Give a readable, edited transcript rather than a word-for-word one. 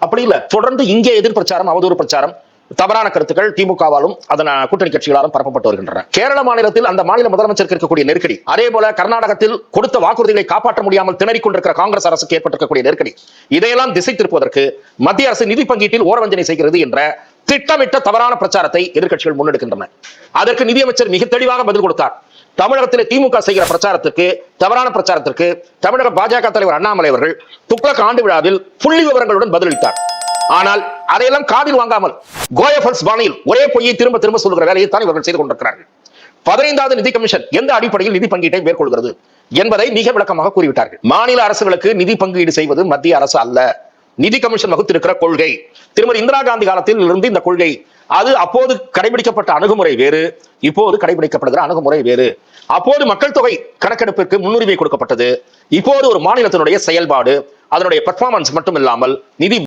அப்படி இல்ல, தொடர்ந்து இங்கே எதிர் பிரச்சாரம், அவதூறு பிரச்சாரம், தவறான கருத்துக்கள் திமுகவாலும் அதன் கூட்டணி கட்சிகளாலும் பரப்பப்பட்டு வருகின்றன. கேரள மாநிலத்தில் அந்த மாநில முதலமைச்சருக்கு இருக்கக்கூடிய நெருக்கடி, அதே போல கர்நாடகத்தில் கொடுத்த வாக்குறுதிகளை காப்பாற்ற முடியாமல் திணறிக் கொண்டிருக்கிற காங்கிரஸ் அரசுக்கு ஏற்பட்டிருக்கக்கூடிய நெருக்கடி, இதையெல்லாம் திசை திருப்புவதற்கு மத்திய அரசு நிதி பங்கீட்டில் ஓரவஞ்சனை செய்கிறது என்ற திட்டமிட்ட தவறான பிரச்சாரத்தை எதிர்க்கட்சிகள் முன்னெடுக்கின்றன. அதற்கு நிதியமைச்சர் மிக தெளிவாக பதில் கொடுத்தார். தமிழகத்திலே திமுக செய்கிற பிரச்சாரத்திற்கு, தவறான பிரச்சாரத்திற்கு தமிழக பாஜக தலைவர் அண்ணாமலை அவர்கள் துக்ளக் ஆண்டு விழாவில் புள்ளி விவரங்களுடன் பதிலளித்தார். ஆனால் அதையெல்லாம் காதில் வாங்காமல் கோயபல்ஸ் பாணியில் ஒரே பொய்யை திரும்ப திரும்ப சொல்லுகிற வேலையை தான் இவர்கள் செய்து கொண்டிருக்கிறார்கள். 15வது நிதி கமிஷன் எந்த அடிப்படையில் நிதி பங்கீட்டை மேற்கொள்கிறது என்பதை மிக விளக்கமாக கூறிவிட்டார்கள். மாநில அரசுகளுக்கு நிதி பங்கீடு செய்வது மத்திய அரசு அல்ல, நிதி கமிஷன் வகுத்திருக்கிற கொள்கை. திருமதி இந்திரா காந்தி காலத்தில் இருந்து இந்த கொள்கை, அது அப்போது கடைபிடிக்கப்பட்ட அணுகுமுறை வேறு, இப்போது கடைபிடிக்கப்படுகிற அணுகுமுறை வேறு. அப்போது மக்கள் தொகை கணக்கெடுப்பிற்கு முன்னுரிமை கொடுக்கப்பட்டது. இப்போது ஒரு மாநிலத்தினுடைய செயல்பாடு, அதனுடைய பெர்ஃபார்மன்ஸ் மட்டும் இல்லாமல் நிதி